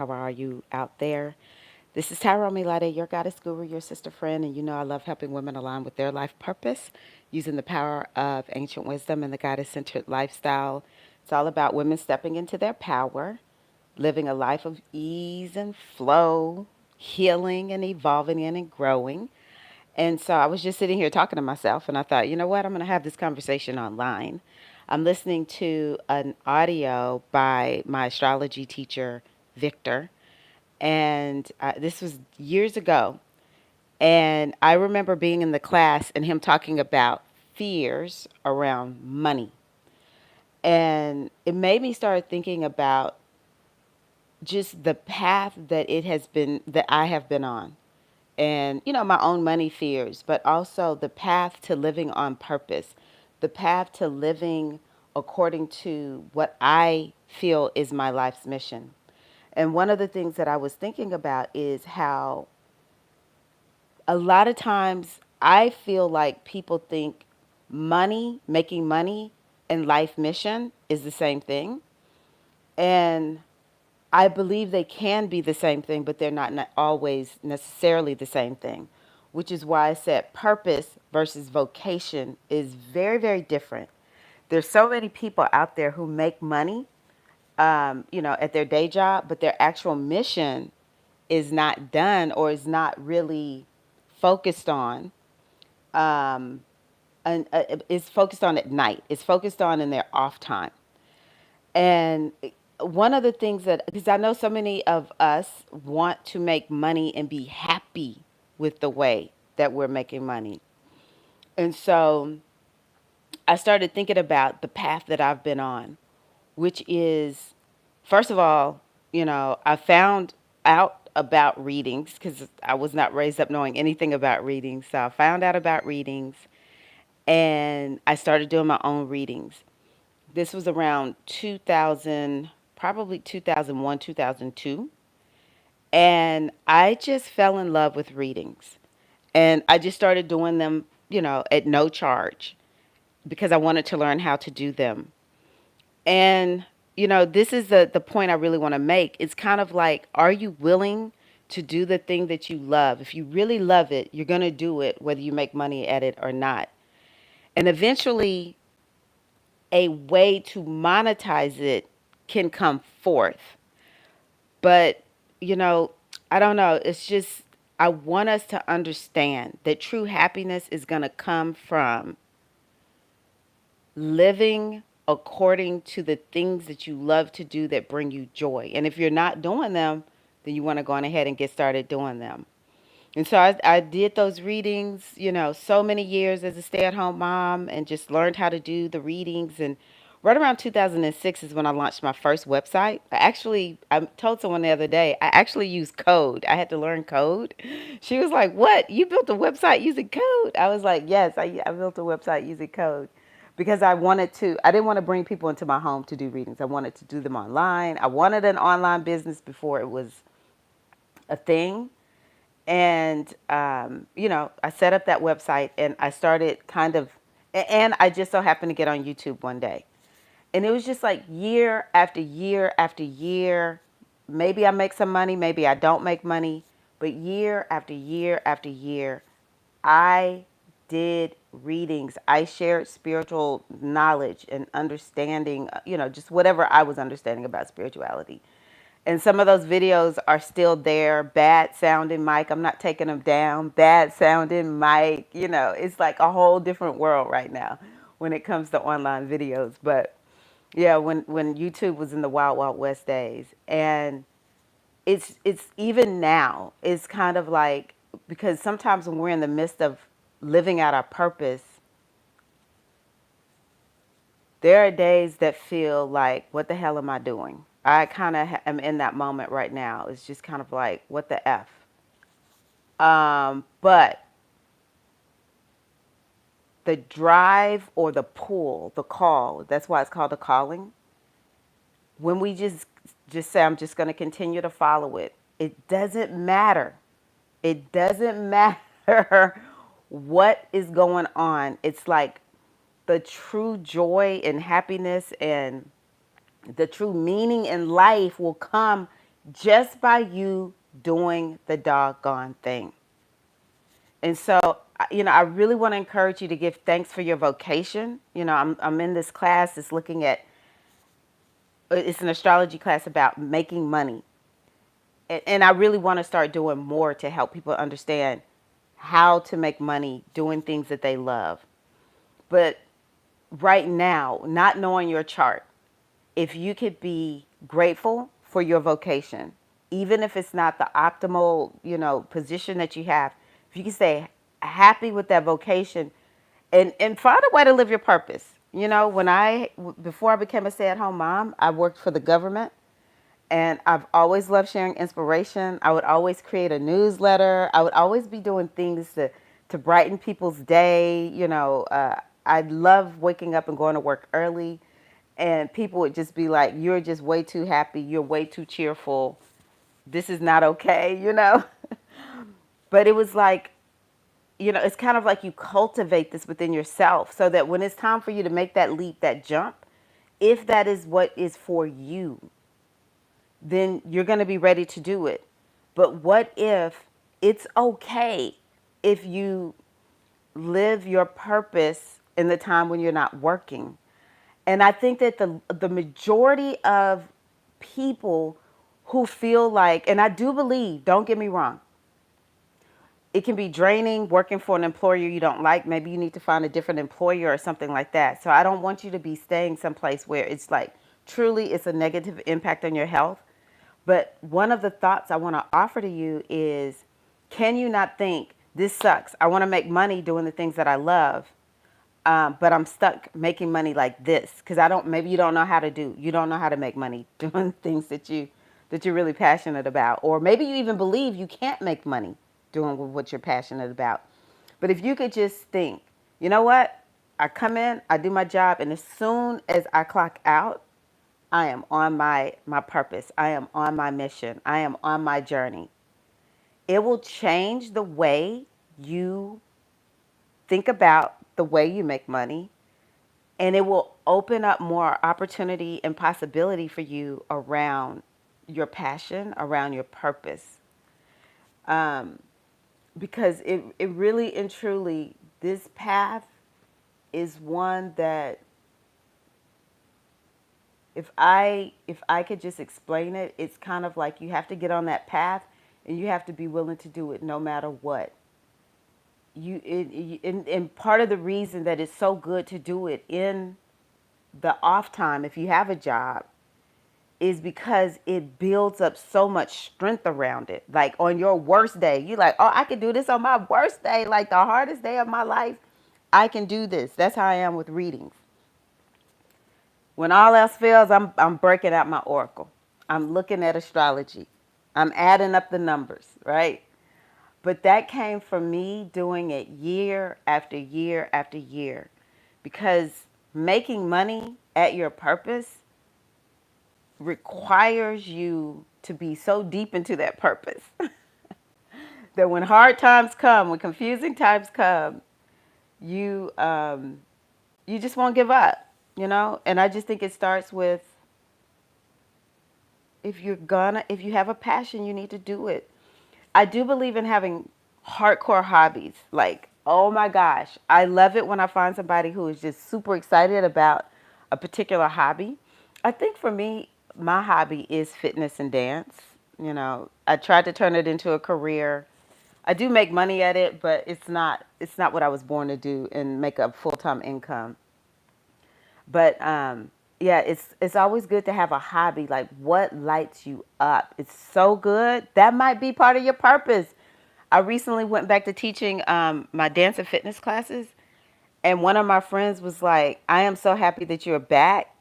How are you out there? This is Tyrone Milade, your goddess guru, your sister friend, and you know I love helping women align with their life purpose using the power of ancient wisdom and the goddess centered lifestyle. It's all about women stepping into their power, living a life of ease and flow, healing and evolving and growing. And so I was just sitting here talking to myself, and I thought, you know what? I'm going to have this conversation online. I'm listening to an audio by my astrology teacher, Victor, and this was years ago. And I remember being in the class and him talking about fears around money. And it made me start thinking about just the path that I have been on, and my own money fears, but also the path to living on purpose, the path to living according to what I feel is my life's mission. And one of the things that I was thinking about is how a lot of times I feel like people think money, making money, and life mission is the same thing. And I believe they can be the same thing, but they're not always necessarily the same thing, which is why I said purpose versus vocation is very, very different. There's so many people out there who make money, at their day job, but their actual mission is not done or is not really focused on, um, and is focused on at night. It's focused on in their off time. And one of the things that, because I know so many of us want to make money and be happy with the way that we're making money. And so I started thinking about the path that I've been on, which is, first of all, I found out about readings because I was not raised up knowing anything about readings. So I found out about readings and I started doing my own readings. This was around 2000, probably 2001, 2002. And I just fell in love with readings. And I just started doing them, at no charge because I wanted to learn how to do them. And, this is the point I really want to make. It's kind of like, are you willing to do the thing that you love? If you really love it, you're going to do it, whether you make money at it or not. And eventually, a way to monetize it can come forth. But, you know, I don't know. It's just, I want us to understand that true happiness is going to come from living according to the things that you love to do that bring you joy. And if you're not doing them, then you want to go on ahead and get started doing them. And so I did those readings, so many years as a stay at home mom and just learned how to do the readings. And right around 2006 is when I launched my first website. I told someone the other day, I actually used code. I had to learn code. She was like, "What? You built a website using code?" I was like, "Yes, I built a website using code." Because I didn't want to bring people into my home to do readings. I wanted to do them online. I wanted an online business before it was a thing. And I set up that website and I started and I just so happened to get on YouTube one day, and it was just like year after year after year. Maybe I make some money, maybe I don't make money, but year after year after year, I did readings. I shared spiritual knowledge and understanding, just whatever I was understanding about spirituality. And some of those videos are still there. Bad sounding mic. I'm not taking them down. Bad sounding mic. It's like a whole different world right now when it comes to online videos. But yeah, when YouTube was in the wild, wild west days. And it's even now, it's kind of like, because sometimes when we're in the midst of living out our purpose, there are days that feel like, what the hell am I doing? I kind of am in that moment right now. It's just kind of like, what the F? But the drive or the pull, the call, that's why it's called a calling. When we just say, I'm just going to continue to follow it, it doesn't matter. It doesn't matter what is going on. It's like the true joy and happiness and the true meaning in life will come just by you doing the doggone thing. And so, I really want to encourage you to give thanks for your vocation. I'm in this class that's looking at, it's an astrology class about making money. And I really want to start doing more to help people understand how to make money doing things that they love. But right now, not knowing your chart, if you could be grateful for your vocation, even if it's not the optimal, position that you have, if you can say happy with that vocation and find a way to live your purpose. Before I became a stay-at-home mom, I worked for the government, and I've always loved sharing inspiration. I would always create a newsletter. I would always be doing things to brighten people's day. I love waking up and going to work early, and people would just be like, "You're just way too happy. You're way too cheerful. This is not okay." But it was like, it's kind of like you cultivate this within yourself so that when it's time for you to make that leap, that jump, if that is what is for you, then you're going to be ready to do it. But what if it's okay if you live your purpose in the time when you're not working? And I think that the majority of people who feel like, and I do believe, don't get me wrong, it can be draining working for an employer you don't like. Maybe you need to find a different employer or something like that. So I don't want you to be staying someplace where it's like truly it's a negative impact on your health. But one of the thoughts I want to offer to you is, can you not think, this sucks? I want to make money doing the things that I love, but I'm stuck making money like this because maybe you don't know how to make money doing things that you're really passionate about. Or maybe you even believe you can't make money doing what you're passionate about. But if you could just think, you know what? I come in, I do my job, and as soon as I clock out, I am on my purpose. I am on my mission. I am on my journey. It will change the way you think about the way you make money, and it will open up more opportunity and possibility for you around your passion, around your purpose. Because it really and truly, this path is one that if I could just explain it, it's kind of like you have to get on that path and you have to be willing to do it no matter what. And part of the reason that it's so good to do it in the off time, if you have a job, is because it builds up so much strength around it. Like on your worst day, you're like, oh, I can do this on my worst day, like the hardest day of my life. I can do this. That's how I am with readings. When all else fails, I'm breaking out my oracle. I'm looking at astrology. I'm adding up the numbers, right? But that came from me doing it year after year after year, because making money at your purpose requires you to be so deep into that purpose that when hard times come, when confusing times come, you you just won't give up. And I just think it starts with, if you have a passion, you need to do it. I do believe in having hardcore hobbies. Like, oh my gosh, I love it when I find somebody who is just super excited about a particular hobby. I think for me, my hobby is fitness and dance. I tried to turn it into a career. I do make money at it, but it's not what I was born to do and make a full-time income. But yeah, it's always good to have a hobby. Like, what lights you up? It's so good. That might be part of your purpose. I recently went back to teaching my dance and fitness classes, and one of my friends was like, "I am so happy that you're back.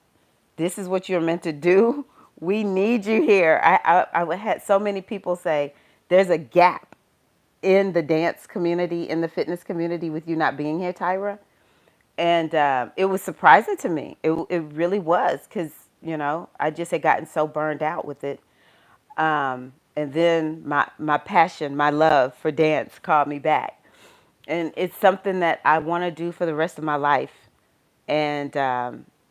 This is what you're meant to do. We need you here." I had so many people say there's a gap in the dance community, in the fitness community, with you not being here, Tyra. And it was surprising to me. It really was, because I just had gotten so burned out with it. And then my passion, my love for dance called me back, and it's something that I want to do for the rest of my life. And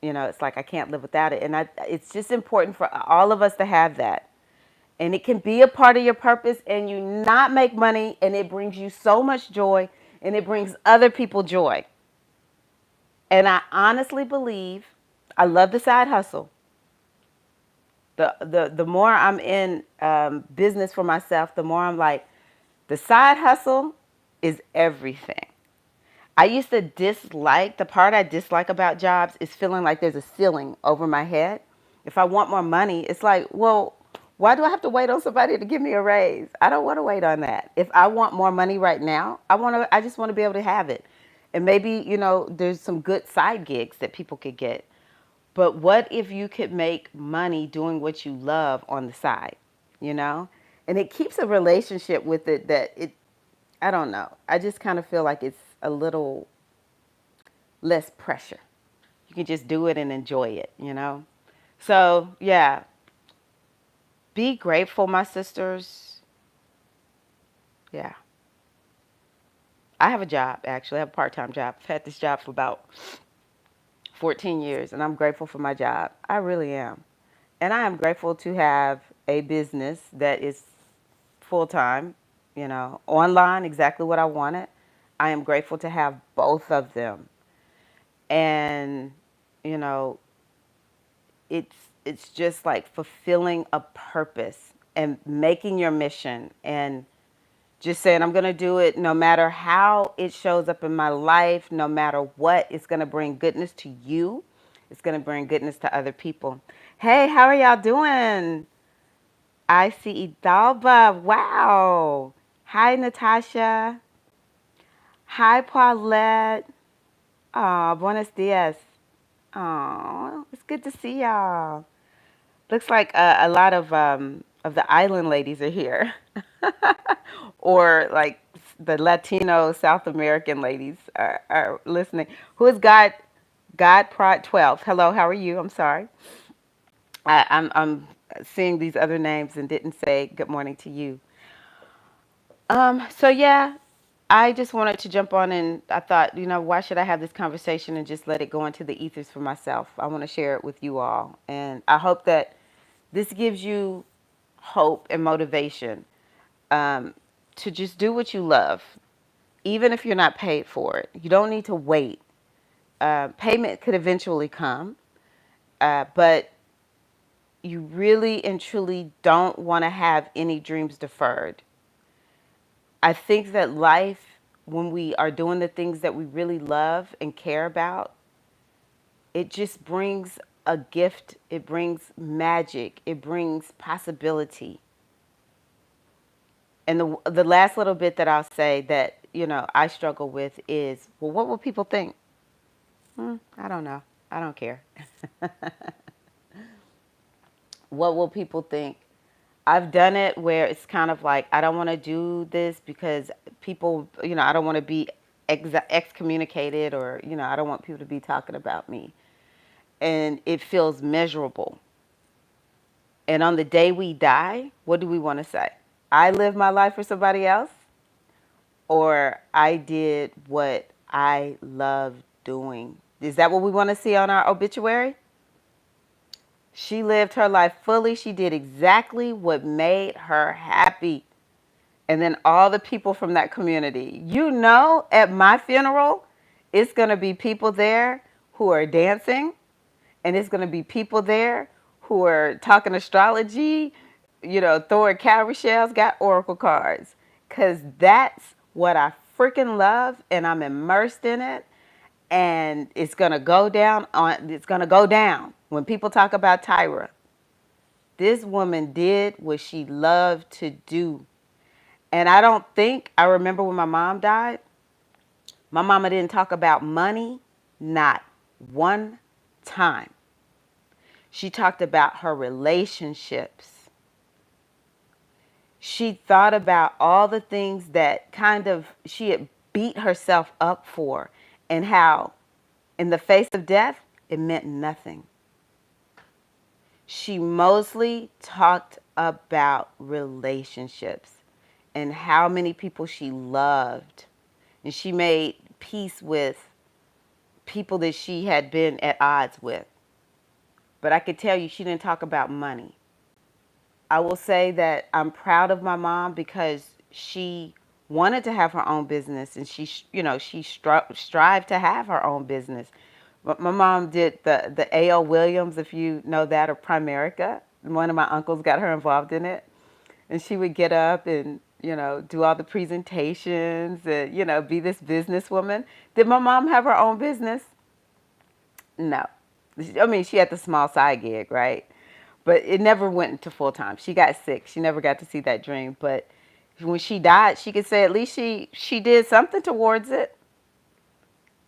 it's like I can't live without it. And it's just important for all of us to have that. And it can be a part of your purpose and you not make money and it brings you so much joy and it brings other people joy. And I honestly believe I love the side hustle. The more I'm in business for myself, the more I'm like, the side hustle is everything. I used to dislike, the part I dislike about jobs is feeling like there's a ceiling over my head. If I want more money, it's like, well, why do I have to wait on somebody to give me a raise? I don't want to wait on that. If I want more money right now, I just want to be able to have it. And maybe, there's some good side gigs that people could get. But what if you could make money doing what you love on the side, you know? And it keeps a relationship with it that I don't know. I just kind of feel like it's a little less pressure. You can just do it and enjoy it. So, yeah, be grateful, my sisters. Yeah. I have a job, actually. I have a part time job. I've had this job for about 14 years, and I'm grateful for my job. I really am. And I am grateful to have a business that is full time, online, exactly what I wanted. I am grateful to have both of them. And, you know, it's it's just like fulfilling a purpose and making your mission and just saying I'm going to do it no matter how it shows up in my life, no matter what. It's going to bring goodness to you. It's going to bring goodness to other people. Hey, how are y'all doing? I see Idalba. Wow. Hi, Natasha. Hi, Paulette. Aw, buenos dias. Aw, it's good to see y'all. Looks like a lot of the island ladies are here. Or like the Latino South American ladies are listening. Who is God Pride 12? Hello, how are you? I'm sorry. I'm seeing these other names and didn't say good morning to you. So yeah, I just wanted to jump on and I thought, why should I have this conversation and just let it go into the ethers for myself? I want to share it with you all. And I hope that this gives you hope and motivation um, to just do what you love, even if you're not paid for it. You don't need to wait. Payment could eventually come, but you really and truly don't want to have any dreams deferred. I think that life, when we are doing the things that we really love and care about, it just brings a gift. It brings magic. It brings possibility. And the last little bit that I'll say that, I struggle with is, well, what will people think? I don't know. I don't care. What will people think? I've done it where it's kind of like, I don't want to do this because people, I don't want to be excommunicated or, I don't want people to be talking about me. And it feels measurable. And on the day we die, what do we want to say? I lived my life for somebody else, or I did what I love doing. Is that what we want to see on our obituary? She lived her life fully. She did exactly what made her happy. And then all the people from that community. At my funeral, it's going to be people there who are dancing, and it's going to be people there who are talking astrology, throwing cowrie shells, got oracle cards. Because that's what I freaking love, and I'm immersed in it. And it's going to go down it's going to go down. When people talk about Tyra, this woman did what she loved to do. And I remember when my mom died, my mama didn't talk about money, not one time. She talked about her relationships. She thought about all the things that kind of she had beat herself up for, and how in the face of death, it meant nothing. She mostly talked about relationships and how many people she loved. And she made peace with people that she had been at odds with. But I could tell you she didn't talk about money. I will say that I'm proud of my mom because she wanted to have her own business, and she strived to have her own business. But my mom did the A.L. Williams, if you know that, or Primerica. One of my uncles got her involved in it, and she would get up and do all the presentations and be this businesswoman. Did my mom have her own business? No. I mean, she had the small side gig, right? But it never went into full time. She got sick. She never got to see that dream. But when she died, she could say at least she did something towards it,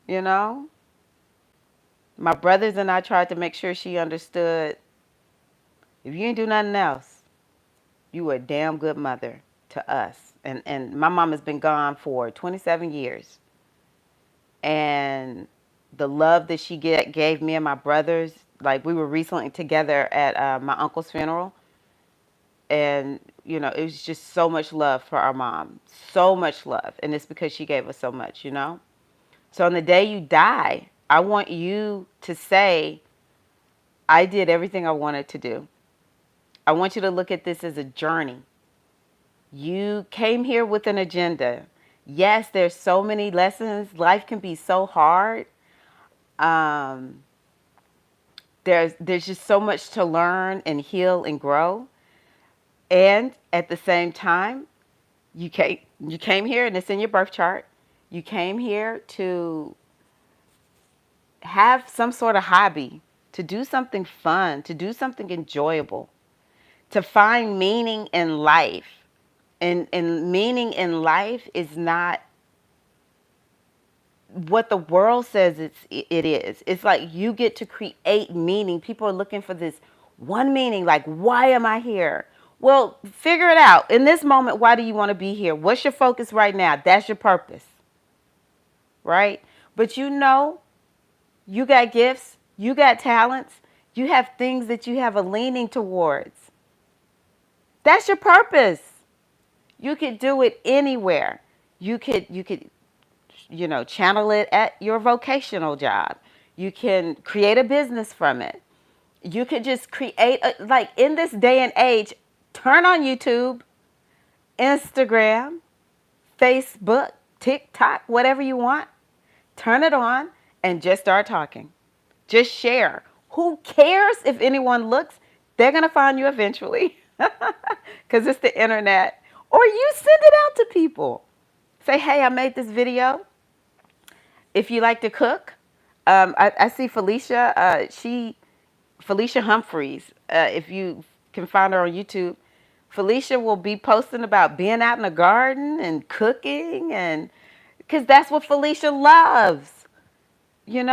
you know? My brothers and I tried to make sure she understood if you ain't do nothing else, you were a damn good mother to us. And my mom has been gone for 27 years. And the love that she gave me and my brothers, like we were recently together at my uncle's funeral, and it was just so much love for our mom, so much love, and it's because she gave us so much. So on the day you die, I want you to say, I did everything I wanted to do. I want you to look at this as a journey. You came here with an agenda. Yes, there's so many lessons. Life can be so hard. um, there's just so much to learn and heal and grow. And at the same time, you came here, and it's in your birth chart. You came here to have some sort of hobby, to do something fun, to do something enjoyable, to find meaning in life. And meaning in life is not what the world says it is. It's like you get to create meaning. People are looking for this one meaning, like, why am I here? Well, figure it out. In this moment, why do you want to be here? What's your focus right now? That's your purpose, right? But you got gifts, you got talents, you have things that you have a leaning towards. That's your purpose. You could do it anywhere. You could channel it at your vocational job. You can create a business from it. You could just like in this day and age, turn on YouTube, Instagram, Facebook, TikTok, whatever you want. Turn it on and just start talking. Just share. Who cares if anyone looks? They're going to find you eventually because it's the internet. Or you send it out to people. Say, hey, I made this video. If you like to cook, I see Felicia. Felicia Humphreys. If you can find her on YouTube, Felicia will be posting about being out in the garden and cooking, and because that's what Felicia loves. You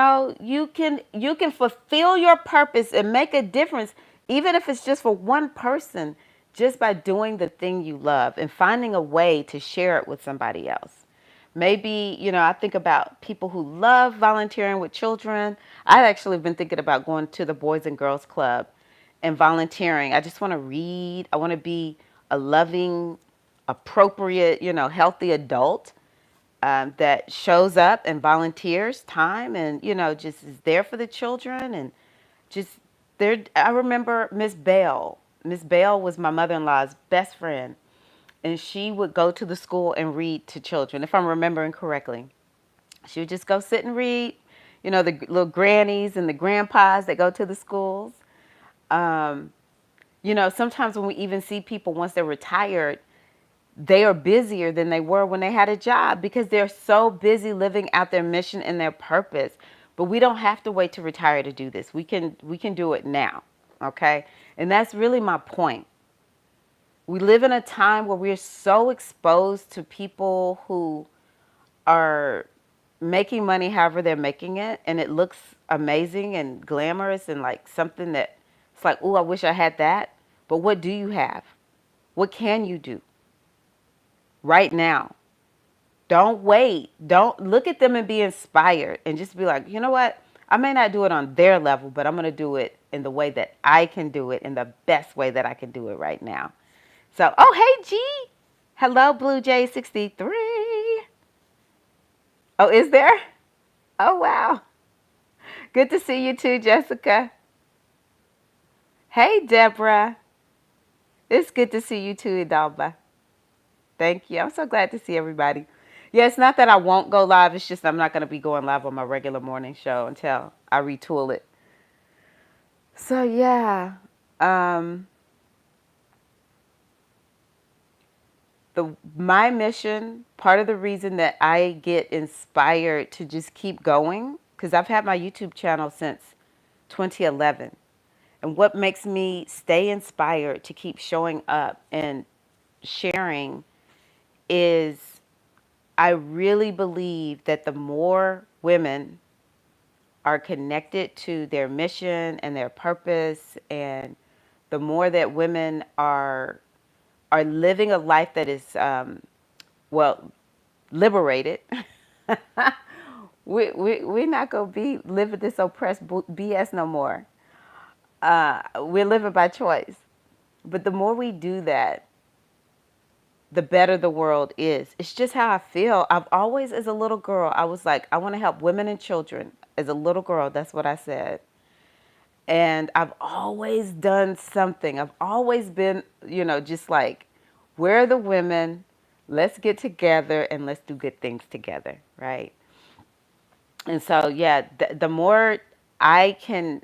can fulfill your purpose and make a difference, even if it's just for one person, just by doing the thing you love and finding a way to share it with somebody else. Maybe, I think about people who love volunteering with children. I've actually been thinking about going to the Boys and Girls Club and volunteering. I just want to read. I want to be a loving, appropriate, healthy adult that shows up and volunteers time and just is there for the children. And just there, I remember Miss Bell was my mother-in-law's best friend, and she would go to the school and read to children, if I'm remembering correctly. She would just go sit and read, the little grannies and the grandpas that go to the schools. um, Sometimes when we even see people once they're retired, they are busier than they were when they had a job because they're so busy living out their mission and their purpose. But we don't have to wait to retire to do this. We can do it now. Okay? And that's really my point. We live in a time where we're so exposed to people who are making money however they're making it, and it looks amazing and glamorous and like something that it's like, oh, I wish I had that. But what do you have? What can you do right now? Don't wait. Don't look at them and be inspired and just be like, you know what? I may not do it on their level, but I'm going to do it in the way that I can do it, in the best way that I can do it right now. So, oh, hey, G. Hello, Blue Jay 63. Oh, is there? Oh, wow. Good to see you too, Jessica. Hey, Deborah. It's good to see you too, Idalba. Thank you. I'm so glad to see everybody. Yeah, it's not that I won't go live. It's just I'm not going to be going live on my regular morning show until I retool it. So yeah, um, my mission, part of the reason that I get inspired to just keep going, because I've had my YouTube channel since 2011. And what makes me stay inspired to keep showing up and sharing is I really believe that the more women are connected to their mission and their purpose, and the more that women are living a life that is well liberated. We're not gonna be living this oppressed BS no more. We're living by choice. But the more we do that, the better the world is. It's just how I feel. I've always, as a little girl, I was like, I want to help women and children. As a little girl, that's what I said. And I've always done something. I've always been, just like, we're the women. Let's get together and let's do good things together, right? And so, yeah, the more I can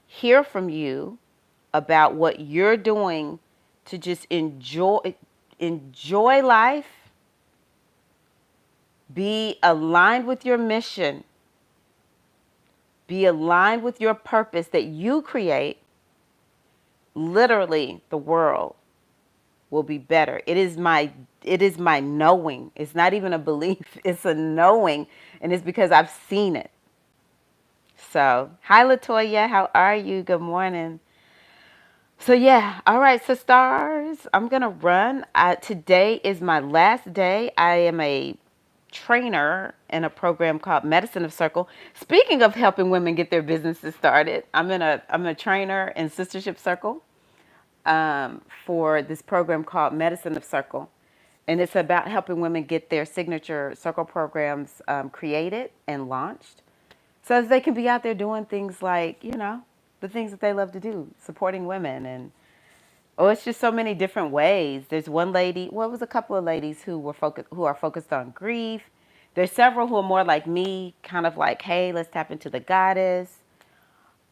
hear from you about what you're doing to just enjoy life, be aligned with your mission, be aligned with your purpose that you create, literally the world will be better. It is my knowing. It's not even a belief. It's a knowing, and it's because I've seen it. So, hi Latoya, how are you? Good morning. So yeah, all right. So stars, I'm gonna run. Today is my last day. I am a trainer in a program called Medicine of Circle. Speaking of helping women get their businesses started, I'm a trainer in Sistership Circle for this program called Medicine of Circle, and it's about helping women get their signature circle programs created and launched, so that they can be out there doing things like the things that they love to do, supporting women. And oh, it's just so many different ways. There's one lady, well, it was a couple of ladies who are focused on grief. There's several who are more like me, kind of like, hey, let's tap into the goddess.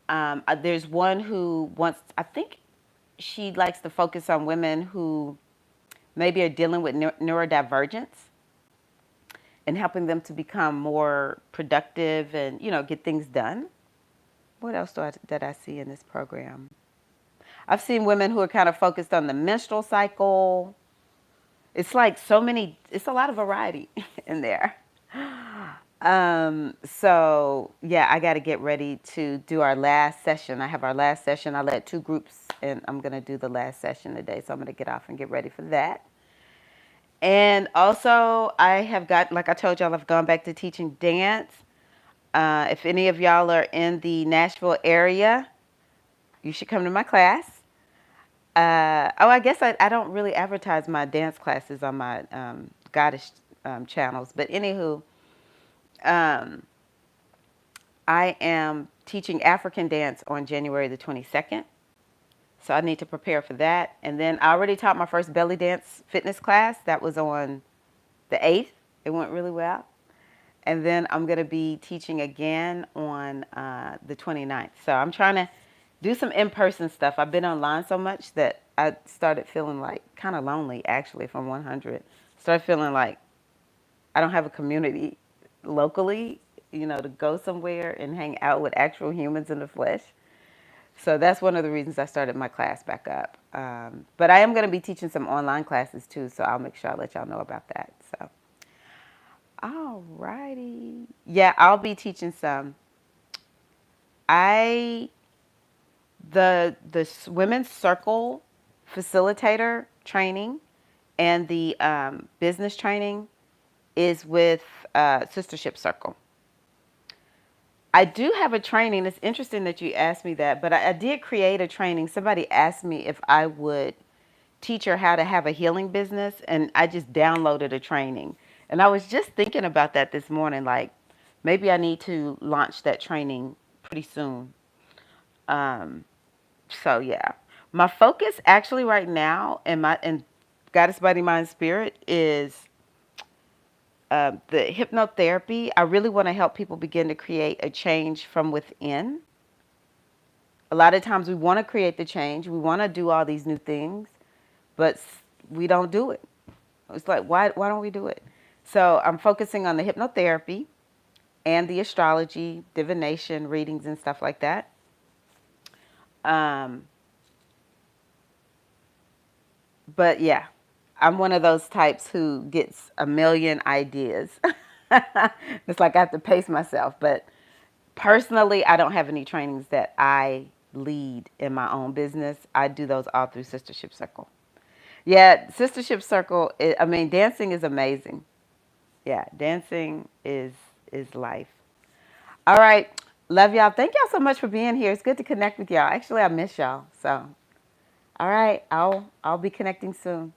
There's one who wants, I think she likes to focus on women who maybe are dealing with neurodivergence and helping them to become more productive and, get things done. What else did I see in this program? I've seen women who are kind of focused on the menstrual cycle. It's like it's a lot of variety in there. So yeah, I got to get ready to do our last session. I have our last session. I led two groups and I'm going to do the last session today. So I'm going to get off and get ready for that. And also like I told y'all, I've gone back to teaching dance. If any of y'all are in the Nashville area, you should come to my class. I guess I don't really advertise my dance classes on my goddess channels. But anywho, um, I am teaching African dance on January the 22nd. So I need to prepare for that. And then I already taught my first belly dance fitness class. That was on the 8th. It went really well. And then I'm going to be teaching again on the 29th. So I'm trying to do some in-person stuff. I've been online so much that I started feeling like kind of lonely, actually, from 100. Started feeling like I don't have a community locally, to go somewhere and hang out with actual humans in the flesh. So that's one of the reasons I started my class back up. But I am going to be teaching some online classes too, so I'll make sure I let y'all know about that. So, all righty. Yeah, I'll be teaching some. I the women's circle facilitator training and the business training is with Sistership Circle. I do have a training. It's interesting that you asked me that, but I did create a training. Somebody asked me if I would teach her how to have a healing business, and I just downloaded a training. And I was just thinking about that this morning, like maybe I need to launch that training pretty soon. So yeah. My focus actually right now in Goddess Body Mind Spirit is the hypnotherapy. I really want to help people begin to create a change from within. A lot of times we want to create the change, we want to do all these new things, but we don't do it. It's like, why don't we do it? So I'm focusing on the hypnotherapy and the astrology, divination, readings, and stuff like that. Um, but yeah, I'm one of those types who gets a million ideas. It's like I have to pace myself. But personally, I don't have any trainings that I lead in my own business. I do those all through Sistership Circle. Yeah, Sistership Circle. I mean, dancing is amazing. Yeah, dancing is life. All right, love y'all. Thank y'all so much for being here. It's good to connect with y'all. Actually, I miss y'all. So, all right, I'll be connecting soon.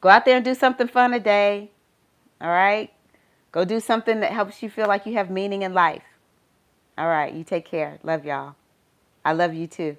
Go out there and do something fun today. All right, go do something that helps you feel like you have meaning in life. All right, you take care. Love y'all. I love you too.